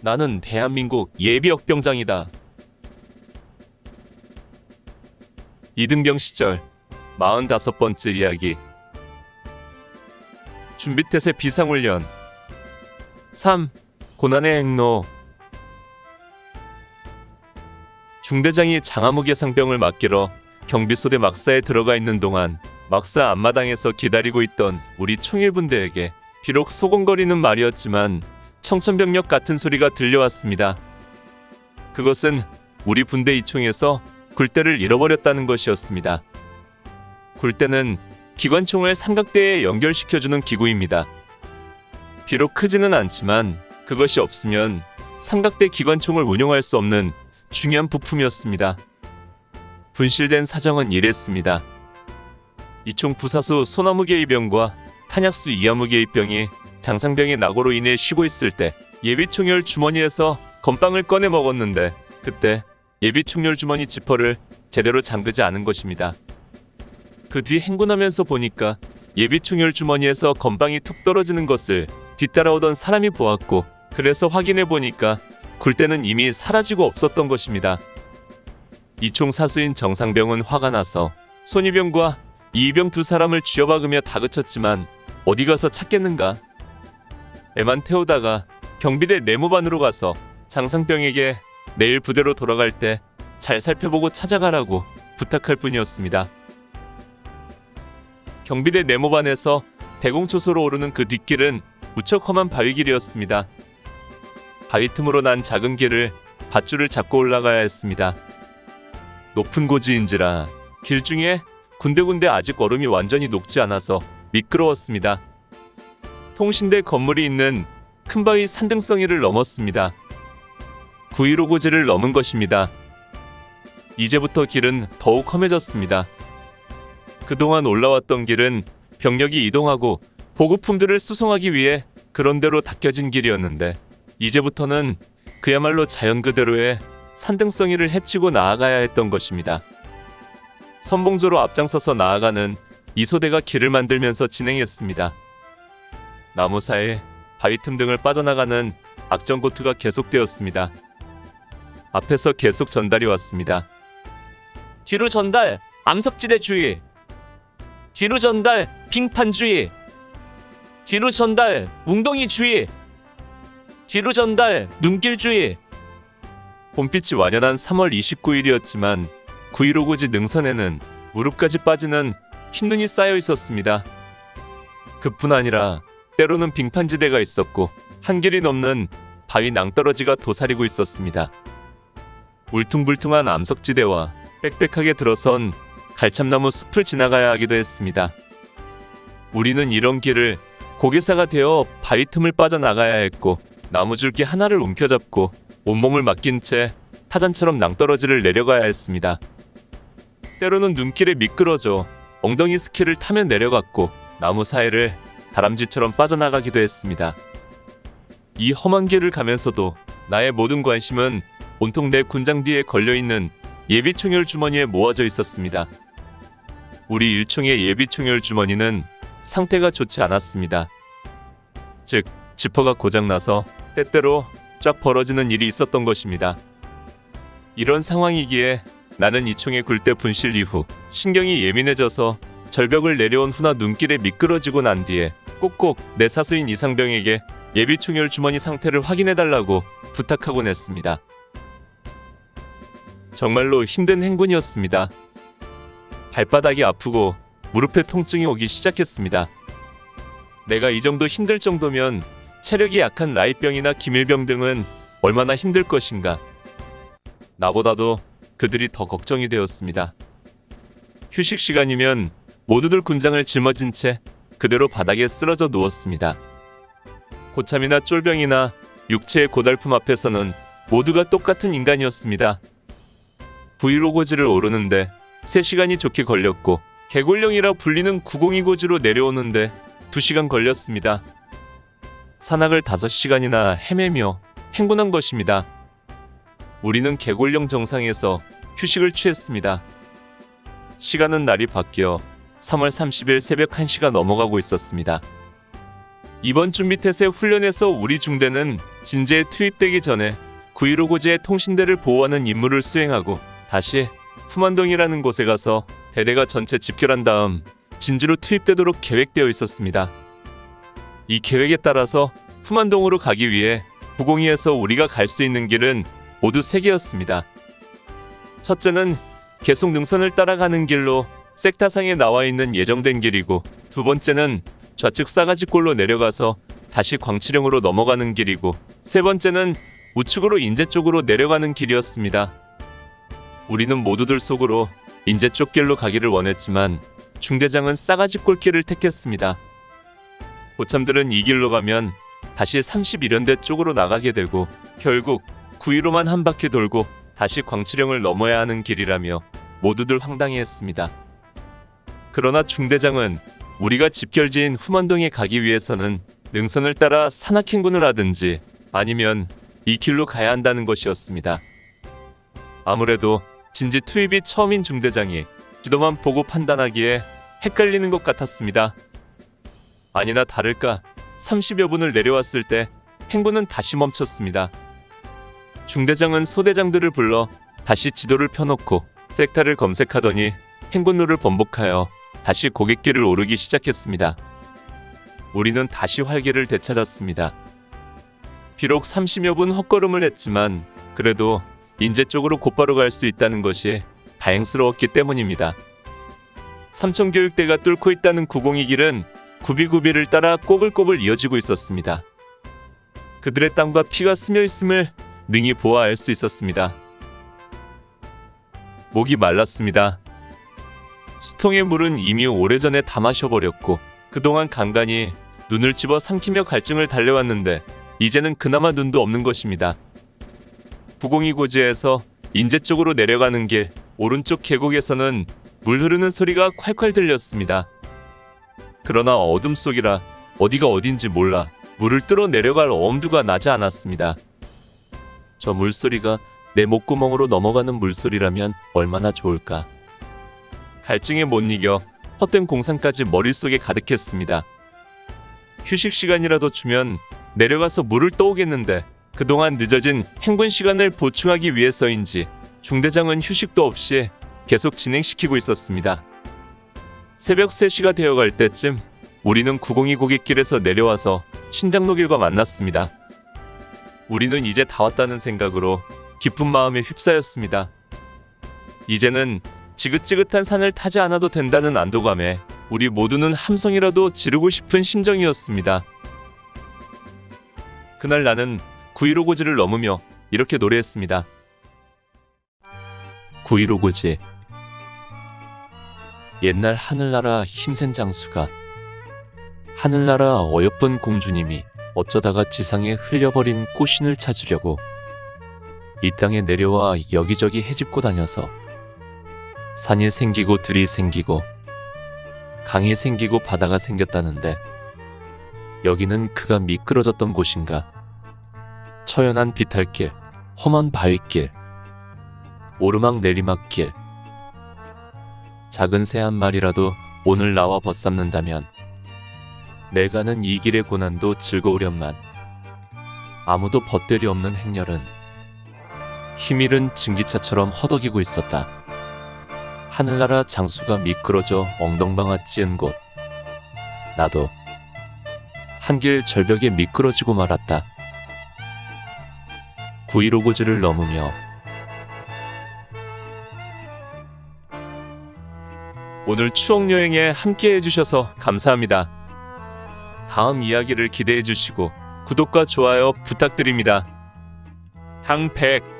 나는 대한민국 예비역병장이다. 이등병 시절 45번째 이야기. 준비태세 비상훈련. 3. 고난의 행로. 중대장이 장화무게 상병을 맡기러 경비소대 막사에 들어가 있는 동안 막사 앞마당에서 기다리고 있던 우리 총일분대에게 비록 소곤거리는 말이었지만 청천벽력 같은 소리가 들려왔습니다. 그것은 우리 분대 이총에서 굴대를 잃어버렸다는 것이었습니다. 굴대는 기관총을 삼각대에 연결시켜주는 기구입니다. 비록 크지는 않지만 그것이 없으면 삼각대 기관총을 운용할 수 없는 중요한 부품이었습니다. 분실된 사정은 이랬습니다. 이총 부사수 소나무계의병과 탄약수 이하무계의병이 장상병의 낙오로 인해 쉬고 있을 때 예비총열 주머니에서 건빵을 꺼내 먹었는데 그때 예비총열 주머니 지퍼를 제대로 잠그지 않은 것입니다. 그 뒤 행군하면서 보니까 예비총열 주머니에서 건빵이 툭 떨어지는 것을 뒤따라오던 사람이 보았고 그래서 확인해 보니까 굴대는 이미 사라지고 없었던 것입니다. 이총 사수인 정상병은 화가 나서 손이병과 이병 두 사람을 쥐어박으며 다그쳤지만 어디 가서 찾겠는가. 애만 태우다가 경비대 내무반으로 가서 장상병에게 내일 부대로 돌아갈 때 잘 살펴보고 찾아가라고 부탁할 뿐이었습니다. 경비대 내무반에서 대공초소로 오르는 그 뒷길은 무척 험한 바위길이었습니다. 바위 틈으로 난 작은 길을 밧줄을 잡고 올라가야 했습니다. 높은 고지인지라 길 중에 군데군데 아직 얼음이 완전히 녹지 않아서 미끄러웠습니다. 통신대 건물이 있는 큰 바위 산등성이를 넘었습니다. 9.15 고지를 넘은 것입니다. 이제부터 길은 더욱 험해졌습니다. 그동안 올라왔던 길은 병력이 이동하고 보급품들을 수송하기 위해 그런대로 닦여진 길이었는데 이제부터는 그야말로 자연 그대로의 산등성이를 헤치고 나아가야 했던 것입니다. 선봉조로 앞장서서 나아가는 이소대가 길을 만들면서 진행했습니다. 나무 사이 바위 틈 등을 빠져나가는 악전고투가 계속되었습니다. 앞에서 계속 전달이 왔습니다. 뒤로 전달, 암석지대 주의. 뒤로 전달, 빙판 주의. 뒤로 전달, 웅덩이 주의. 뒤로 전달, 눈길 주의. 봄빛이 완연한 3월 29일이었지만 9.15 고지 능선에는 무릎까지 빠지는 흰눈이 쌓여 있었습니다. 그뿐 아니라 때로는 빙판지대가 있었고 한 길이 넘는 바위 낭떠러지가 도사리고 있었습니다. 울퉁불퉁한 암석지대와 빽빽하게 들어선 갈참나무 숲을 지나가야 하기도 했습니다. 우리는 이런 길을 고개사가 되어 바위 틈을 빠져나가야 했고 나무줄기 하나를 움켜잡고 온몸을 맡긴 채 타잔처럼 낭떠러지를 내려가야 했습니다. 때로는 눈길에 미끄러져 엉덩이 스키를 타며 내려갔고 나무 사이를 다람쥐처럼 빠져나가기도 했습니다. 이 험한 길을 가면서도 나의 모든 관심은 온통 내 군장 뒤에 걸려있는 예비총열 주머니에 모아져 있었습니다. 우리 일총의 예비총열 주머니는 상태가 좋지 않았습니다. 즉, 지퍼가 고장나서 때때로 쫙 벌어지는 일이 있었던 것입니다. 이런 상황이기에 나는 이총의 굴대 분실 이후 신경이 예민해져서 절벽을 내려온 후나 눈길에 미끄러지고 난 뒤에 꼭꼭 내 사수인 이상병에게 예비총열 주머니 상태를 확인해달라고 부탁하곤 했습니다. 정말로 힘든 행군이었습니다. 발바닥이 아프고 무릎에 통증이 오기 시작했습니다. 내가 이 정도 힘들 정도면 체력이 약한 라이병이나 기밀병 등은 얼마나 힘들 것인가. 나보다도 그들이 더 걱정이 되었습니다. 휴식 시간이면 모두들 군장을 짊어진 채 그대로 바닥에 쓰러져 누웠습니다. 고참이나 쫄병이나 육체의 고달픔 앞에서는 모두가 똑같은 인간이었습니다. 9.15 고지를 오르는데 3시간이 좋게 걸렸고 개골령이라 불리는 902 고지로 내려오는데 2시간 걸렸습니다. 산악을 5시간이나 헤매며 행군한 것입니다. 우리는 개골령 정상에서 휴식을 취했습니다. 시간은 날이 바뀌어 3월 30일 새벽 1시가 넘어가고 있었습니다. 이번 준비태세 훈련에서 우리 중대는 진지에 투입되기 전에 9.15 고지의 통신대를 보호하는 임무를 수행하고 다시 후만동이라는 곳에 가서 대대가 전체 집결한 다음 진주로 투입되도록 계획되어 있었습니다. 이 계획에 따라서 후만동으로 가기 위해 902에서 우리가 갈 수 있는 길은 모두 3개였습니다. 첫째는 계속 능선을 따라가는 길로 섹타상에 나와 있는 예정된 길이고, 두 번째는 좌측 싸가지골로 내려가서 다시 광치령으로 넘어가는 길이고, 세 번째는 우측으로 인제 쪽으로 내려가는 길이었습니다. 우리는 모두들 속으로 인제 쪽 길로 가기를 원했지만 중대장은 싸가지골 길을 택했습니다. 고참들은 이 길로 가면 다시 31연대 쪽으로 나가게 되고 결국 9.15만 한 바퀴 돌고 다시 광치령을 넘어야 하는 길이라며 모두들 황당해했습니다. 그러나 중대장은 우리가 집결지인 후만동에 가기 위해서는 능선을 따라 산악행군을 하든지 아니면 이 길로 가야 한다는 것이었습니다. 아무래도 진지 투입이 처음인 중대장이 지도만 보고 판단하기에 헷갈리는 것 같았습니다. 아니나 다를까 30여 분을 내려왔을 때 행군은 다시 멈췄습니다. 중대장은 소대장들을 불러 다시 지도를 펴놓고 섹타를 검색하더니 행군로를 번복하여 다시 고갯길을 오르기 시작했습니다. 우리는 다시 활기를 되찾았습니다. 비록 30여 분 헛걸음을 했지만 그래도 인제 쪽으로 곧바로 갈 수 있다는 것이 다행스러웠기 때문입니다. 삼천교육대가 뚫고 있다는 902 길은 구비구비를 따라 꼬불꼬불 이어지고 있었습니다. 그들의 땀과 피가 스며 있음을 능히 보아 알 수 있었습니다. 목이 말랐습니다. 수통의 물은 이미 오래전에 다 마셔버렸고 그동안 간간히 눈을 집어 삼키며 갈증을 달래왔는데 이제는 그나마 눈도 없는 것입니다. 902 고지에서 인제 쪽으로 내려가는 길 오른쪽 계곡에서는 물 흐르는 소리가 콸콸 들렸습니다. 그러나 어둠 속이라 어디가 어딘지 몰라 물을 뚫어 내려갈 엄두가 나지 않았습니다. 저 물소리가 내 목구멍으로 넘어가는 물소리라면 얼마나 좋을까. 갈증에 못 이겨 헛된 공상까지 머릿속에 가득했습니다. 휴식 시간이라도 주면 내려가서 물을 떠오겠는데 그동안 늦어진 행군 시간을 보충하기 위해서인지 중대장은 휴식도 없이 계속 진행시키고 있었습니다. 새벽 3시가 되어갈 때쯤 우리는 902 고갯길에서 내려와서 신장로길과 만났습니다. 우리는 이제 다 왔다는 생각으로 기쁜 마음에 휩싸였습니다. 이제는 지긋지긋한 산을 타지 않아도 된다는 안도감에 우리 모두는 함성이라도 지르고 싶은 심정이었습니다. 그날 나는 9.15 고지를 넘으며 이렇게 노래했습니다. 9.15 고지. 옛날 하늘나라 힘센 장수가 하늘나라 어여쁜 공주님이 어쩌다가 지상에 흘려버린 꽃신을 찾으려고 이 땅에 내려와 여기저기 헤집고 다녀서 산이 생기고 들이 생기고 강이 생기고 바다가 생겼다는데 여기는 그가 미끄러졌던 곳인가. 처연한 비탈길, 험한 바위길, 오르막 내리막길. 작은 새 한 마리라도 오늘 나와 벗삼는다면 내가는 이 길의 고난도 즐거우련만. 아무도 벗들이 없는 행렬은 힘잃은 증기차처럼 허덕이고 있었다. 하늘나라 장수가 미끄러져 엉덩방아 찌은 곳. 나도 한길 절벽에 미끄러지고 말았다. 9.15 고지를 넘으며 오늘 추억여행에 함께 해주셔서 감사합니다. 다음 이야기를 기대해 주시고 구독과 좋아요 부탁드립니다. 당100